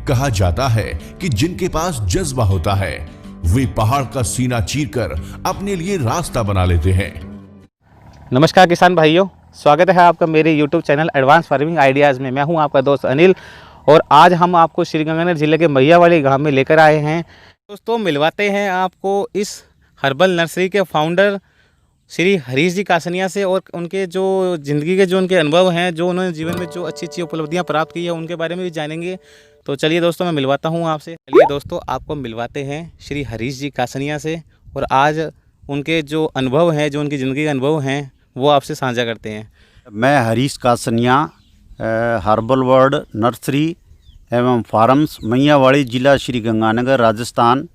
कहा जाता है कि जिनके पास जज्बा होता है वे पहाड़ का सीना चीरकर अपने लिए रास्ता बना लेते हैं। नमस्कार किसान भाइयों, स्वागत है आपका मेरे YouTube channel advance farming ideas में। मैं हूं आपका दोस्त अनिल और आज हम आपको श्रीगंगानगर जिले के मैयावाड़ी गांव में लेकर आए हैं। दोस्तों, मिलवाते हैं आपको इस हर्बल नर्सरी के फाउंडर श्री हरीश जी कासनिया से और उनके जो ज़िंदगी के जो उनके अनुभव हैं, जो उन्होंने जीवन में जो अच्छी अच्छी उपलब्धियां प्राप्त की है उनके बारे में भी जानेंगे। तो चलिए दोस्तों, मैं मिलवाता हूं आपसे। चलिए दोस्तों, आपको मिलवाते हैं श्री हरीश जी कासनिया से और आज उनके जो अनुभव हैं, जो उनकी ज़िंदगी के अनुभव हैं, वो आपसे साझा करते हैं। मैं Harish Kasania herbal world nursery एवं फार्म्स मैयावाड़ी ज़िला श्रीगंगानगर राजस्थान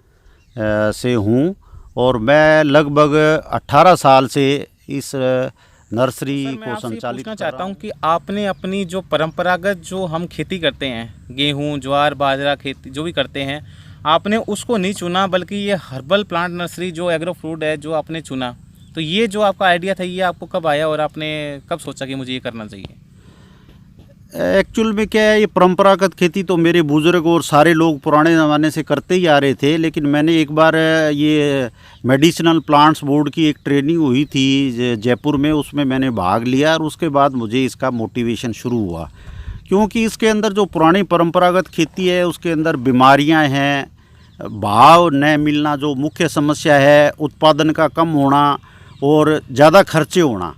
से हूँ और मैं लगभग 18 साल से इस नर्सरी को संचालित करना चाहता हूँ कि आपने अपनी जो परंपरागत जो हम खेती करते हैं, गेहूँ, ज्वार, बाजरा खेती जो भी करते हैं, आपने उसको नहीं चुना बल्कि ये हर्बल प्लांट नर्सरी जो एग्रो फ्रूट है जो आपने चुना। तो ये जो आपका आइडिया था ये आपको कब आया और आपने कब सोचा कि मुझे ये करना चाहिए? एक्चुअल में क्या है, ये परंपरागत खेती तो मेरे बुज़ुर्ग और सारे लोग पुराने ज़माने से करते ही आ रहे थे, लेकिन मैंने एक बार ये मेडिसिनल प्लांट्स बोर्ड की एक ट्रेनिंग हुई थी जयपुर में, उसमें मैंने भाग लिया और उसके बाद मुझे इसका मोटिवेशन शुरू हुआ। क्योंकि इसके अंदर जो पुरानी परंपरागत खेती है उसके अंदर बीमारियां हैं, भाव न मिलना जो मुख्य समस्या है, उत्पादन का कम होना और ज़्यादा खर्चे होना,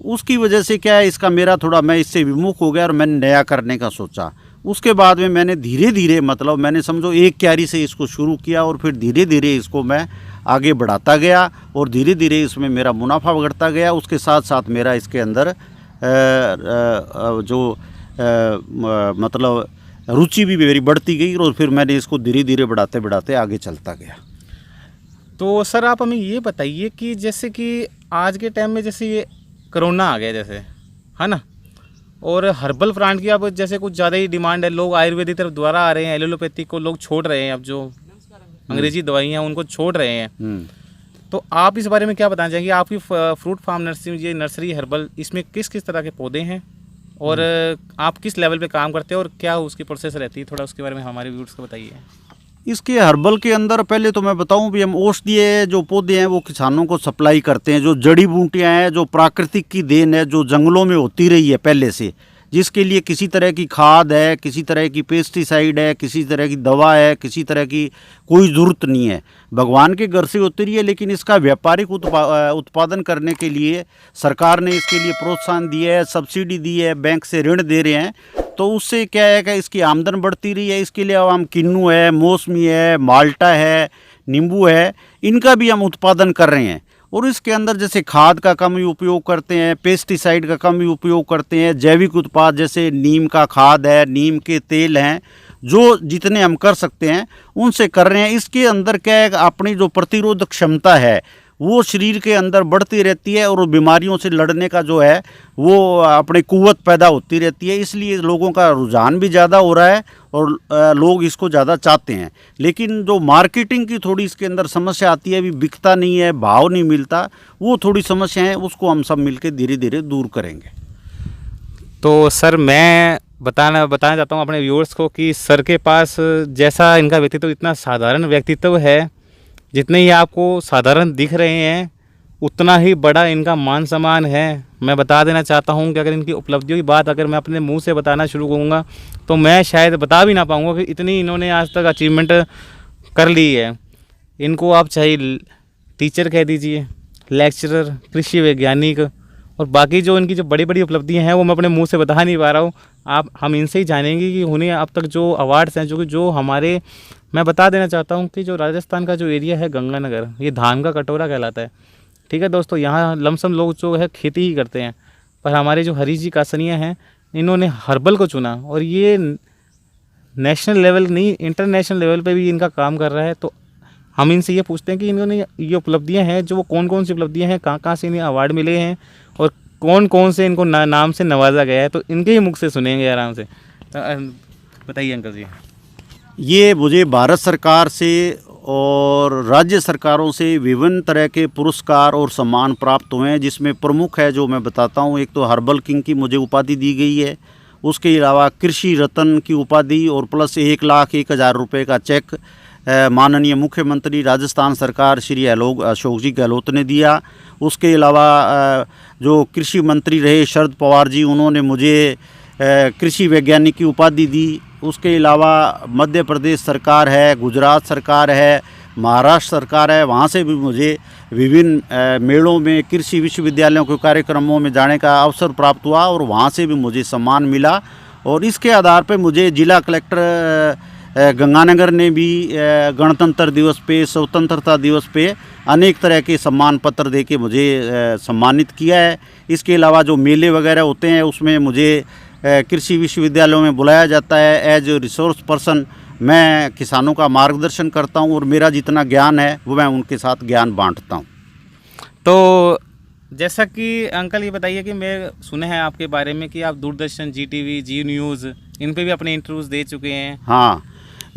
उसकी वजह से क्या है इसका मेरा थोड़ा मैं इससे विमुख हो गया और मैंने नया करने का सोचा। उसके बाद में मैंने धीरे धीरे मतलब मैंने समझो एक क्यारी से इसको शुरू किया और फिर धीरे धीरे इसको मैं आगे बढ़ाता गया और धीरे धीरे इसमें मेरा मुनाफा बढ़ता गया। उसके साथ साथ मेरा इसके अंदर मतलब रुचि भी मेरी बढ़ती गई और फिर मैंने इसको धीरे धीरे बढ़ाते बढ़ाते आगे चलता गया। तो सर आप हमें ये बताइए कि जैसे कि आज के टाइम में जैसे ये कोरोना आ गया जैसे, है ना, और हर्बल प्लांट की अब जैसे कुछ ज़्यादा ही डिमांड है, लोग आयुर्वेदिक तरफ दोबारा आ रहे हैं, एलोपैथिक को लोग छोड़ रहे हैं, अब जो अंग्रेजी दवाइयाँ उनको छोड़ रहे हैं। तो आप इस बारे में क्या बताना चाहेंगे? आपकी फ्रूट फार्म नर्सरी, ये नर्सरी हर्बल, इसमें किस किस तरह के पौधे हैं और आप किस लेवल पे काम करते हैं और क्या उसकी प्रोसेस रहती है, थोड़ा उसके बारे में हमारे व्यूअर्स को बताइए। इसके हर्बल के अंदर पहले तो मैं बताऊं भी हम औषधीय जो पौधे हैं वो किसानों को सप्लाई करते हैं, जो जड़ी बूटियां हैं, जो प्राकृतिक की देन है, जो जंगलों में होती रही है पहले से, जिसके लिए किसी तरह की खाद है, किसी तरह की पेस्टिसाइड है, किसी तरह की दवा है, किसी तरह की कोई ज़रूरत नहीं है, भगवान के घर से होती रही है। लेकिन इसका व्यापारिक उत्पादन करने के लिए सरकार ने इसके लिए प्रोत्साहन दिया है, सब्सिडी दी है, बैंक से ऋण दे रहे हैं। तो उससे क्या है कि इसकी आमदन बढ़ती रही है। इसके लिए अब हम किन्नू है, मौसमी है, माल्टा है, नींबू है, इनका भी हम उत्पादन कर रहे हैं। और इसके अंदर जैसे खाद का कम ही उपयोग करते हैं, पेस्टिसाइड का कम ही उपयोग करते हैं, जैविक उत्पाद जैसे नीम का खाद है, नीम के तेल हैं, जो जितने हम कर सकते हैं उनसे कर रहे हैं। इसके अंदर क्या है, अपनी जो प्रतिरोधक क्षमता है वो शरीर के अंदर बढ़ती रहती है और बीमारियों से लड़ने का जो है वो अपनी कुव्वत पैदा होती रहती है। इसलिए लोगों का रुझान भी ज़्यादा हो रहा है और लोग इसको ज़्यादा चाहते हैं। लेकिन जो मार्केटिंग की थोड़ी इसके अंदर समस्या आती है, अभी बिकता नहीं है, भाव नहीं मिलता, वो थोड़ी समस्या है, उसको हम सब मिलकर धीरे धीरे दूर करेंगे। तो सर मैं बताना चाहता हूँ अपने व्यूअर्स को कि सर के पास जैसा इनका व्यक्तित्व, इतना साधारण व्यक्तित्व है, जितने ही आपको साधारण दिख रहे हैं उतना ही बड़ा इनका मान सम्मान है। मैं बता देना चाहता हूं कि अगर इनकी उपलब्धियों की बात अगर मैं अपने मुंह से बताना शुरू करूंगा तो मैं शायद बता भी ना पाऊंगा कि इतनी इन्होंने आज तक अचीवमेंट कर ली है। इनको आप चाहे टीचर कह दीजिए, लेक्चरर, कृषि वैज्ञानिक और बाकी जो इनकी जो बड़ी बड़ी उपलब्धियाँ हैं वो मैं अपने मुँह से बता नहीं पा रहा हूँ। हम इनसे ही जानेंगे कि उन्हें अब तक जो अवार्ड्स हैं, जो हमारे, मैं बता देना चाहता हूँ कि जो राजस्थान का जो एरिया है गंगानगर, ये धान का कटोरा कहलाता है। ठीक है दोस्तों, यहाँ लमसम लोग जो है खेती ही करते हैं, पर हमारे जो हरीश जी कासनिया हैं इन्होंने हर्बल को चुना और ये नेशनल लेवल नहीं, इंटरनेशनल लेवल पे भी इनका काम कर रहा है। तो हम इनसे ये पूछते हैं कि इन्होंने ये उपलब्धियाँ हैं, जो वो कौन कौन सी उपलब्धियाँ हैं, कहाँ कहाँ से इन्हें अवार्ड मिले हैं और कौन कौन से इनको नाम से नवाजा गया है। तो इनके ही मुख से सुनेंगे आराम से। तो बताइए अंकल जी। ये मुझे भारत सरकार से और राज्य सरकारों से विभिन्न तरह के पुरस्कार और सम्मान प्राप्त हुए हैं, जिसमें प्रमुख है जो मैं बताता हूँ। एक तो हर्बल किंग की मुझे उपाधि दी गई है, उसके अलावा कृषि रत्न की उपाधि और प्लस 1,01,000 रुपये का चेक माननीय मुख्यमंत्री राजस्थान सरकार श्री अशोक जी गहलोत ने दिया। उसके अलावा जो कृषि मंत्री रहे शरद पवार जी, उन्होंने मुझे कृषि वैज्ञानिक की उपाधि दी। उसके अलावा मध्य प्रदेश सरकार है, गुजरात सरकार है, महाराष्ट्र सरकार है, वहाँ से भी मुझे विभिन्न मेलों में कृषि विश्वविद्यालयों के कार्यक्रमों में जाने का अवसर प्राप्त हुआ और वहाँ से भी मुझे सम्मान मिला। और इसके आधार पर मुझे जिला कलेक्टर गंगानगर ने भी गणतंत्र दिवस पे, स्वतंत्रता दिवस पे अनेक तरह के सम्मान पत्र दे के मुझे सम्मानित किया है। इसके अलावा जो मेले वगैरह होते हैं उसमें मुझे कृषि विश्वविद्यालयों में बुलाया जाता है एज रिसोर्स पर्सन। मैं किसानों का मार्गदर्शन करता हूं और मेरा जितना ज्ञान है वो मैं उनके साथ ज्ञान बांटता हूं। तो जैसा कि अंकल ये बताइए कि मैं सुने हैं आपके बारे में कि आप दूरदर्शन, GTV, जी न्यूज़, इन पे भी अपने इंटरव्यूज़ दे चुके हैं। हाँ,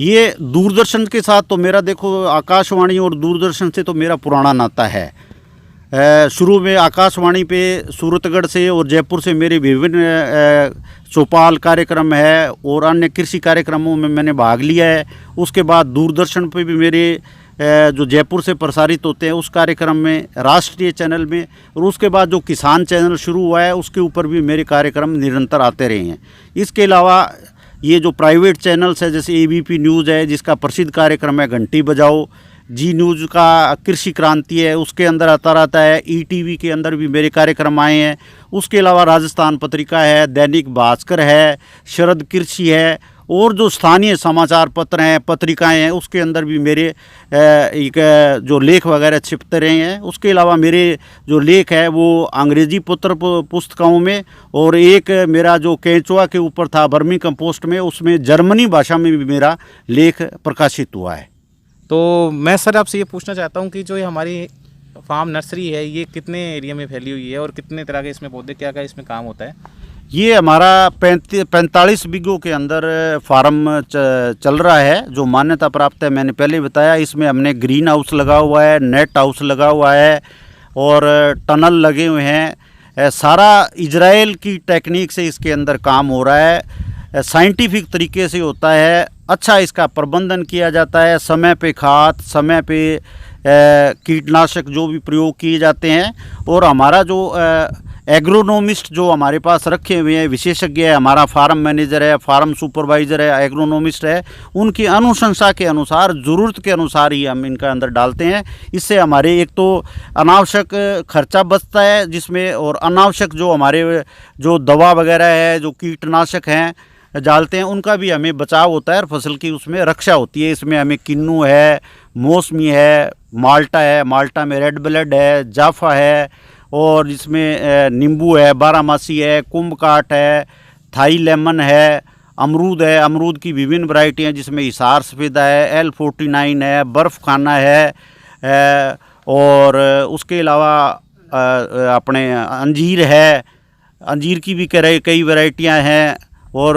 ये दूरदर्शन के साथ तो मेरा देखो आकाशवाणी और दूरदर्शन से तो मेरा पुराना नाता है। शुरू में आकाशवाणी पे सूरतगढ़ से और जयपुर से मेरे विभिन्न चौपाल कार्यक्रम है और अन्य कृषि कार्यक्रमों में मैंने भाग लिया है। उसके बाद दूरदर्शन पे भी मेरे जो जयपुर से प्रसारित होते हैं उस कार्यक्रम में, राष्ट्रीय चैनल में, और उसके बाद जो किसान चैनल शुरू हुआ है उसके ऊपर भी मेरे कार्यक्रम निरंतर आते रहे हैं। इसके अलावा ये जो प्राइवेट चैनल्स है जैसे ABP न्यूज़ है जिसका प्रसिद्ध कार्यक्रम है घंटी बजाओ, जी न्यूज़ का कृषि क्रांति है उसके अंदर आता रहता है, ETV के अंदर भी मेरे कार्यक्रम आए हैं। उसके अलावा राजस्थान पत्रिका है, दैनिक भास्कर है, शरद कृषि है और जो स्थानीय समाचार पत्र हैं, पत्रिकाएं हैं, उसके अंदर भी मेरे एक जो लेख वगैरह छिपते रहे हैं। उसके अलावा मेरे जो लेख है वो अंग्रेजी पत्र पुस्तकों में और एक मेरा जो केंचुआ के ऊपर था वर्मी कंपोस्ट में, उसमें जर्मनी भाषा में भी मेरा लेख प्रकाशित हुआ है। तो मैं सर आपसे ये पूछना चाहता हूँ कि जो ये हमारी फार्म नर्सरी है ये कितने एरिया में फैली हुई है और कितने तरह के इसमें पौधे, क्या क्या इसमें काम होता है? ये हमारा 45 बीघों के अंदर फार्म चल रहा है जो मान्यता प्राप्त है। मैंने पहले बताया इसमें हमने ग्रीन हाउस लगा हुआ है, नेट हाउस लगा हुआ है और टनल लगे हुए हैं। सारा इजराइल की टेक्निक से इसके अंदर काम हो रहा है, साइंटिफिक तरीके से होता है। अच्छा इसका प्रबंधन किया जाता है, समय पे खाद, समय पे कीटनाशक जो भी प्रयोग किए जाते हैं। और हमारा जो एग्रोनोमिस्ट जो हमारे पास रखे हुए हैं, विशेषज्ञ है, हमारा फार्म मैनेजर है, फार्म सुपरवाइज़र है, एग्रोनोमिस्ट है, उनकी अनुशंसा के अनुसार, ज़रूरत के अनुसार ही हम इनका अंदर डालते हैं। इससे हमारे एक तो अनावश्यक खर्चा बचता है जिसमें, और अनावश्यक जो हमारे जो दवा वगैरह है, जो कीटनाशक हैं डालते हैं, उनका भी हमें बचाव होता है और फसल की उसमें रक्षा होती है। इसमें हमें किन्नू है, मौसमी है, माल्टा है, माल्टा में रेड ब्लड है, जाफा है, और इसमें नींबू है, बारामासी है, कुंभकाट है, थाई लेमन है, अमरूद है, अमरूद की विभिन्न वैरायटी हैं जिसमें हिसार सफ़ेदा है, L49 है, बर्फ़ खाना है, और उसके अलावा अपने अंजीर है, अंजीर की भी कई वैरायटियां हैं और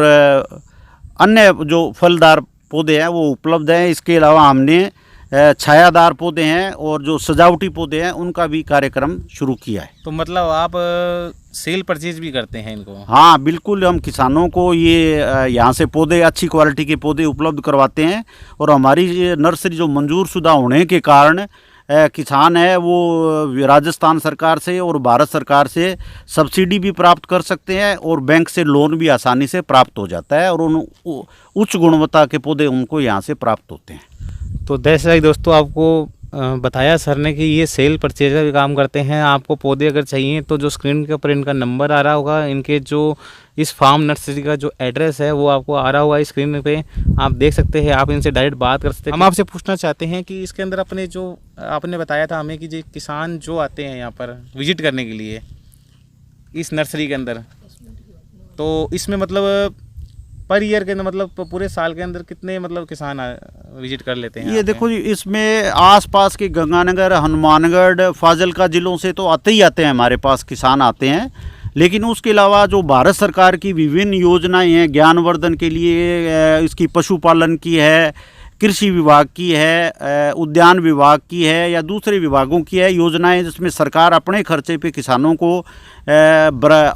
अन्य जो फलदार पौधे हैं वो उपलब्ध हैं। इसके अलावा हमने छायादार पौधे हैं और जो सजावटी पौधे हैं उनका भी कार्यक्रम शुरू किया है। तो मतलब आप सेल परचेज भी करते हैं इनको? हाँ बिल्कुल, हम किसानों को ये यहाँ से पौधे, अच्छी क्वालिटी के पौधे उपलब्ध करवाते हैं और हमारी ये नर्सरी जो मंजूर शुदा होने के कारण किसान है वो राजस्थान सरकार से और भारत सरकार से सब्सिडी भी प्राप्त कर सकते हैं और बैंक से लोन भी आसानी से प्राप्त हो जाता है और उन उच्च गुणवत्ता के पौधे उनको यहाँ से प्राप्त होते हैं। तो जैसा कि दोस्तों आपको बताया सर ने कि ये सेल परचेज का भी काम करते हैं। आपको पौधे अगर चाहिए तो जो स्क्रीन के ऊपर इनका नंबर आ रहा होगा, इनके जो इस फार्म नर्सरी का जो एड्रेस है वो आपको आ रहा होगा स्क्रीन पे, आप देख सकते हैं, आप इनसे डायरेक्ट बात कर सकते हैं। हम आपसे पूछना चाहते हैं कि इसके अंदर अपने जो आपने बताया था हमें कि जो किसान जो आते हैं यहाँ पर विजिट करने के लिए इस नर्सरी के अंदर, तो इसमें मतलब पर ईयर के मतलब पूरे साल के अंदर कितने मतलब किसान विजिट कर लेते हैं? ये देखो जी, इसमें आसपास के गंगानगर, हनुमानगढ़, फाजिलका जिलों से तो आते ही आते हैं, हमारे पास किसान आते हैं। लेकिन उसके अलावा जो भारत सरकार की विभिन्न योजनाएं हैं ज्ञानवर्धन के लिए, इसकी पशुपालन की है, कृषि विभाग की है, उद्यान विभाग की है या दूसरे विभागों की है योजनाएं, जिसमें सरकार अपने खर्चे पे किसानों को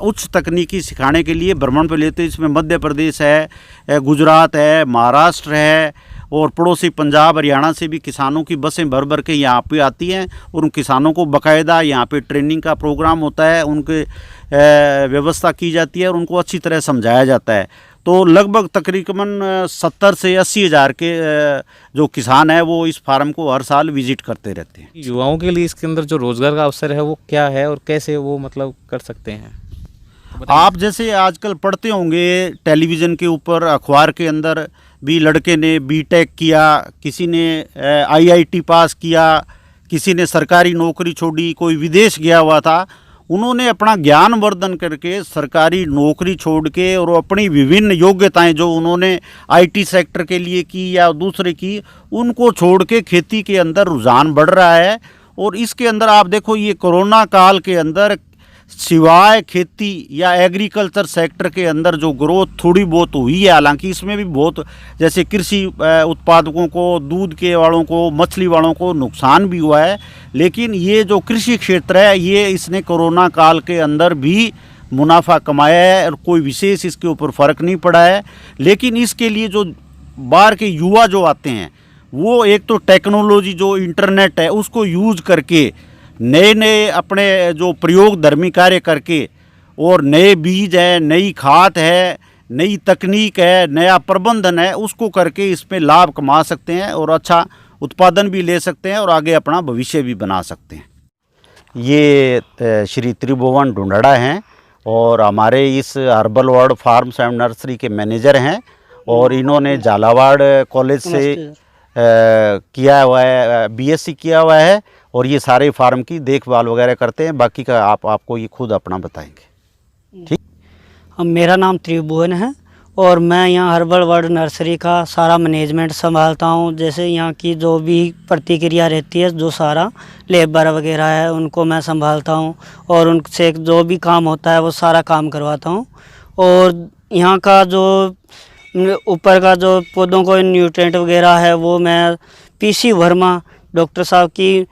उच्च तकनीकी सिखाने के लिए भ्रमण पे लेते हैं। इसमें मध्य प्रदेश है, गुजरात है, महाराष्ट्र है और पड़ोसी पंजाब हरियाणा से भी किसानों की बसें भर भर के यहाँ पे आती हैं और उन किसानों को बाकायदा यहाँ पे ट्रेनिंग का प्रोग्राम होता है, उनके व्यवस्था की जाती है और उनको अच्छी तरह समझाया जाता है। तो लगभग तकरीबन 70 से 80 हज़ार के जो किसान हैं वो इस फार्म को हर साल विजिट करते रहते हैं। युवाओं के लिए इसके अंदर जो रोज़गार का अवसर है वो क्या है और कैसे वो मतलब कर सकते हैं? आप जैसे आजकल पढ़ते होंगे टेलीविज़न के ऊपर, अखबार के अंदर भी, लड़के ने बीटेक किया, किसी ने आईआईटी पास किया, किसी ने सरकारी नौकरी छोड़ी, कोई विदेश गया हुआ था। उन्होंने अपना ज्ञान वर्धन करके सरकारी नौकरी छोड़ के और अपनी विभिन्न योग्यताएं जो उन्होंने आईटी सेक्टर के लिए की या दूसरे की, उनको छोड़ के खेती के अंदर रुझान बढ़ रहा है। और इसके अंदर आप देखो, ये कोरोना काल के अंदर सिवाय खेती या एग्रीकल्चर सेक्टर के अंदर जो ग्रोथ थोड़ी बहुत हुई है, हालांकि इसमें भी बहुत, जैसे कृषि उत्पादकों को, दूध के वालों को, मछली वालों को नुकसान भी हुआ है, लेकिन ये जो कृषि क्षेत्र है ये इसने कोरोना काल के अंदर भी मुनाफा कमाया है और कोई विशेष इसके ऊपर फ़र्क नहीं पड़ा है। लेकिन इसके लिए जो बाहर के युवा जो आते हैं वो एक तो टेक्नोलॉजी जो इंटरनेट है उसको यूज करके नए नए अपने जो प्रयोग धर्मी कार्य करके और नए बीज है, नई खाद है, नई तकनीक है, नया प्रबंधन है, उसको करके इसमें लाभ कमा सकते हैं और अच्छा उत्पादन भी ले सकते हैं और आगे अपना भविष्य भी बना सकते हैं। ये श्री त्रिभुवन ढूंढड़ा हैं और हमारे इस herbal world farms and nursery के मैनेजर हैं और इन्होंने झालावाड़ कॉलेज से किया हुआ है, बीएससी किया हुआ है और ये सारे फार्म की देखभाल वगैरह करते हैं। बाकी का आपको ये खुद अपना बताएंगे। ठीक। मेरा नाम त्रिभुवन है और मैं यहाँ हर्बल वर्ल्ड नर्सरी का सारा मैनेजमेंट संभालता हूँ। जैसे यहाँ की जो भी प्रतिक्रिया रहती है, जो सारा लेबर वगैरह है उनको मैं संभालता हूँ और उनसे जो भी काम होता है वो सारा काम करवाता हूँ। और यहाँ का जो ऊपर का जो पौधों को न्यूट्रिएंट वगैरह है वो मैं पीसी वर्मा डॉक्टर साहब की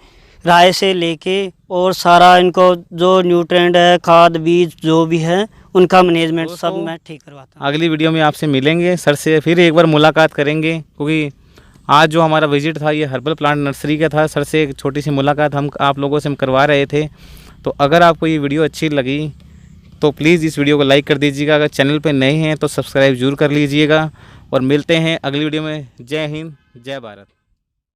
राय से लेके और सारा इनको जो न्यूट्रिएंट है, खाद, बीज जो भी है उनका मैनेजमेंट सब मैं ठीक करवाता हूँ। अगली वीडियो में आपसे मिलेंगे, सर से फिर एक बार मुलाकात करेंगे, क्योंकि आज जो हमारा विजिट था ये हर्बल प्लांट नर्सरी का था। सर से एक छोटी सी मुलाकात हम आप लोगों से हम करवा रहे थे। तो अगर आपको ये वीडियो अच्छी लगी तो प्लीज़ इस वीडियो को लाइक कर दीजिएगा। अगर चैनल पर नए हैं तो सब्सक्राइब जरूर कर लीजिएगा और मिलते हैं अगली वीडियो में। जय हिंद, जय भारत।